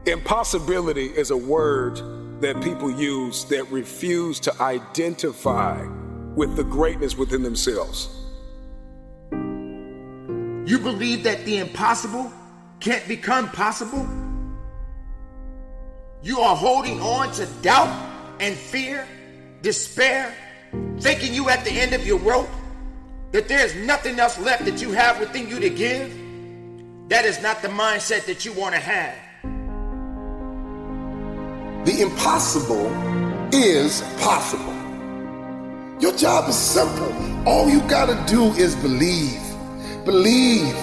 Impossibility is a word that people use that refuse to identify with the greatness within themselves. You believe that the impossible can't become possible? You are holding on to doubt and fear, despair, thinking you at the end of your rope, that there's nothing else left that you have within you to give? That is not the mindset that you want to have. The impossible is possible. Your job is simple. All you gotta do is believe. Believe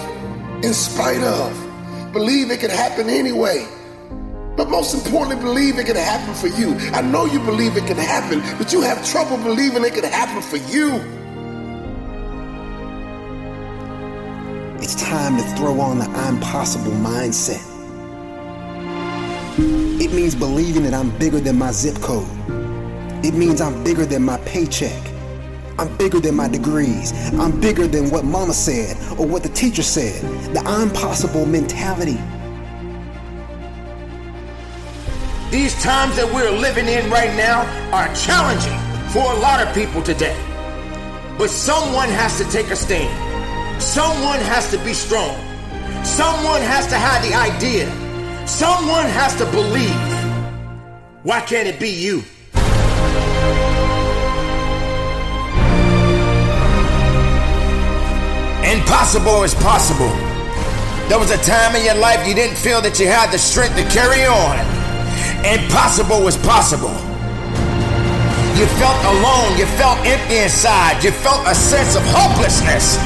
in spite of. Believe it can happen anyway. But most importantly, believe it can happen for you. I know you believe it can happen, but you have trouble believing it can happen for you. It's time to throw on the I'm possible mindset. It means believing that I'm bigger than my zip code. It means I'm bigger than my paycheck. I'm bigger than my degrees. I'm bigger than what mama said or what the teacher said. The I'm possible mentality. These times that we're living in right now are challenging for a lot of people today. But someone has to take a stand. Someone has to be strong. Someone has to have the idea. Someone has to believe. Why can't it be you? Impossible is possible. There was a time in your life you didn't feel that you had the strength to carry on. Impossible was possible. You felt alone. You felt empty inside. You felt a sense of hopelessness.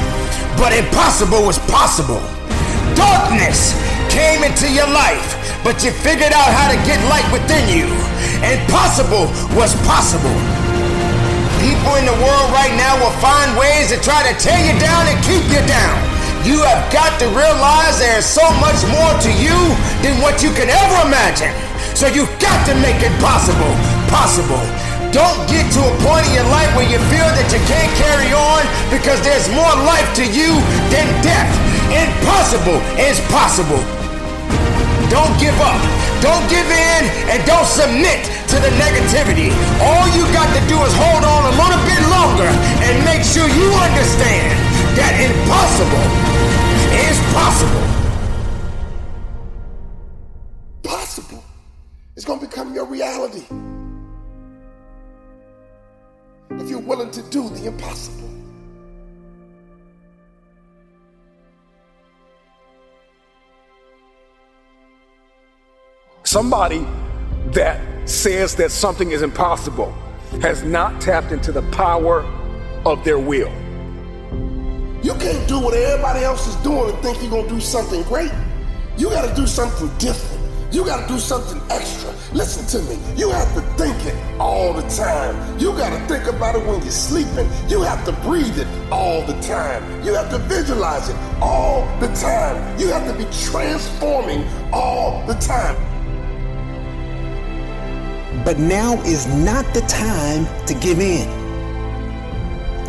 But impossible was possible. Darkness came into your life, but you figured out how to get light within you. Impossible was possible. People in the world right now will find ways to try to tear you down and keep you down. You have got to realize there is so much more to you than what you can ever imagine. So you've got to make it possible. Don't get to a point in your life where you feel that you can't carry on because there's more life to you than death. Impossible is possible. Don't give up. Don't give in and don't submit to the negativity. All you got to do is hold on a little bit longer and make sure you understand that impossible is possible. Possible. It's going to become your reality. If you're willing to do the impossible. Somebody that says that something is impossible has not tapped into the power of their will. You can't do what everybody else is doing and think you're going to do something great. You got to do something different. You got to do something extra. Listen to me. You have to think it all the time. You got to think about it when you're sleeping. You have to breathe it all the time. You have to visualize it all the time. You have to be transforming all the time. But now is not the time to give in.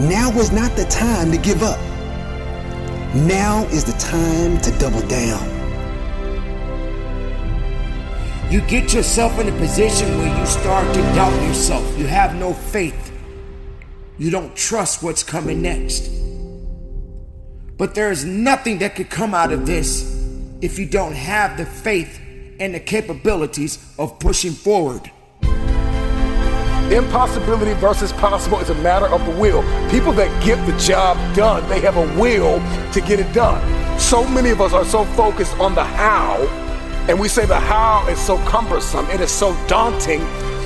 Now is not the time to give up. Now is the time to double down. You get yourself in a position where you start to doubt yourself. You have no faith. You don't trust what's coming next. But there's nothing that could come out of this if you don't have the faith and the capabilities of pushing forward. Impossibility versus possible is a matter of the will. People that get the job done, they have a will to get it done. So many of us are so focused on the how, and we say the how is so cumbersome, it is so daunting,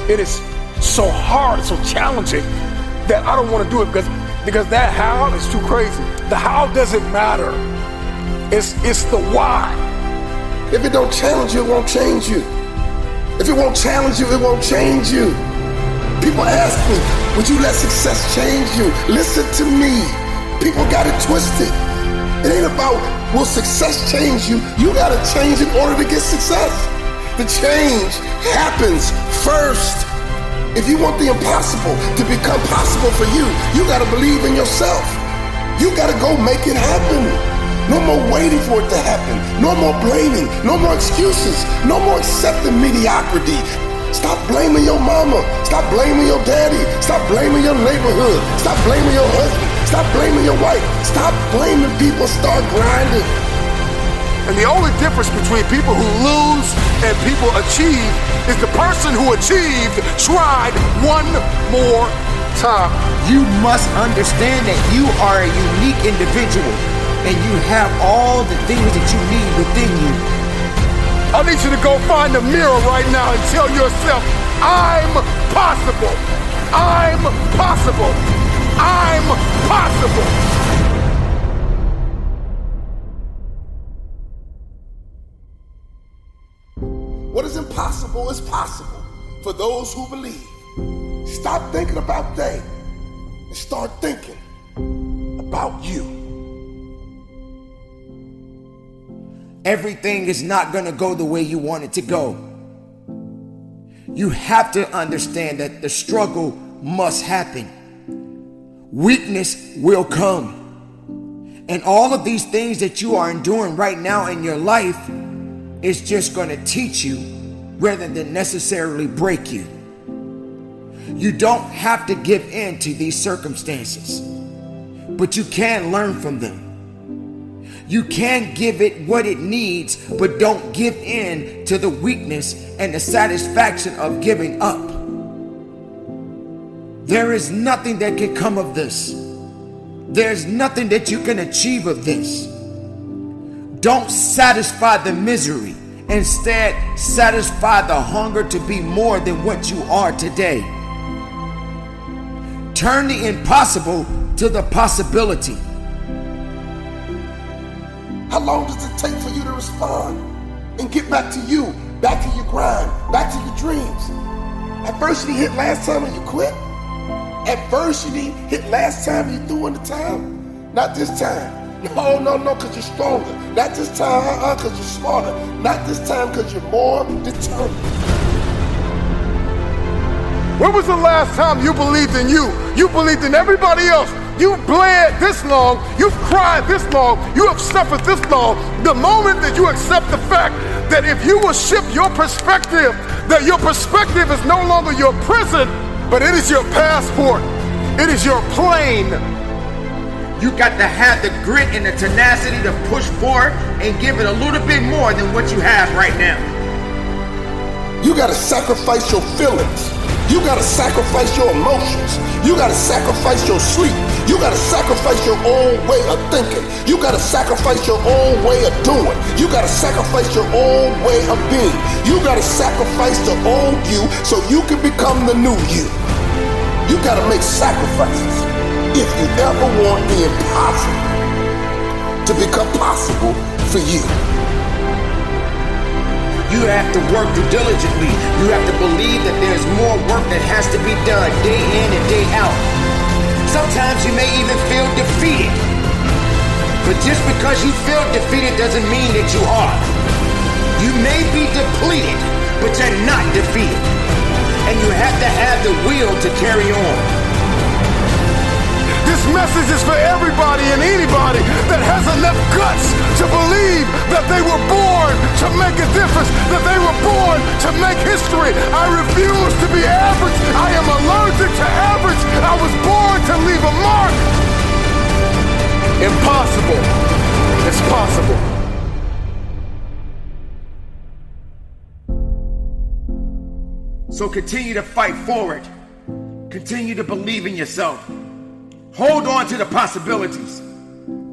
it is so hard, so challenging, that I don't want to do it because that how is too crazy. The how doesn't matter. It's the why. If it don't challenge you, it won't change you. If it won't challenge you, it won't change you. People ask me, would you let success change you? Listen to me. People got it twisted. It ain't about will success change you. You gotta change in order to get success. The change happens first. If you want the impossible to become possible for you, you gotta believe in yourself. You gotta go make it happen. No more waiting for it to happen. No more blaming. No more excuses. No more accepting mediocrity. Stop blaming your mama. Stop blaming your daddy. Stop blaming your neighborhood. Stop blaming your husband. Stop blaming your wife. Stop blaming people. Start grinding. And the only difference between people who lose and people achieve is the person who achieved tried one more time. You must understand that you are a unique individual and you have all the things that you need within you. I need you to go find a mirror right now and tell yourself, I'm possible. I'm possible. I'm possible. What is impossible is possible for those who believe. Stop thinking about they and start thinking about you. Everything is not going to go the way you want it to go. You have to understand that the struggle must happen. Weakness will come. And all of these things that you are enduring right now in your life is just going to teach you rather than necessarily break you. You don't have to give in to these circumstances, but you can learn from them. You can give it what it needs, but don't give in to the weakness and the satisfaction of giving up. There is nothing that can come of this. There's nothing that you can achieve of this. Don't satisfy the misery. Instead, satisfy the hunger to be more than what you are today. Turn the impossible to the possibility. How long does it take for you to respond and get back to you, back to your grind, back to your dreams? Adversity hit last time and you quit? Adversity hit last time you threw in the towel? Not this time. No, because you're stronger. Not this time, because you're smarter. Not this time, because you're more determined. When was the last time you believed in you? You believed in everybody else. You've bled this long, you've cried this long, you have suffered this long. The moment that you accept the fact that if you will shift your perspective, that your perspective is no longer your prison, but it is your passport, it is your plane. You got to have the grit and the tenacity to push forward and give it a little bit more than what you have right now. You got to sacrifice your feelings. You got to sacrifice your emotions. You got to sacrifice your sleep. You got to sacrifice your own way of thinking. You got to sacrifice your own way of doing. You got to sacrifice your own way of being. You got to sacrifice the old you so you can become the new you. You got to make sacrifices if you ever want the impossible to become possible for you. You have to work diligently. You have to believe that there's more work that has to be done day in and day out. Sometimes you may even feel defeated. But just because you feel defeated doesn't mean that you are. You may be depleted, but you're not defeated. And you have to have the will to carry on. This message is for everybody and anybody that has enough guts to believe that they were born to make a difference, that they were born to make history. I refuse to be average. I am allergic to average. I was born to leave a mark. Impossible. It's possible. So continue to fight forward. Continue to believe in yourself. Hold on to the possibilities.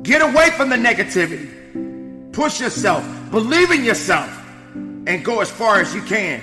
Get away from the negativity. Push yourself. Believe in yourself. And go as far as you can.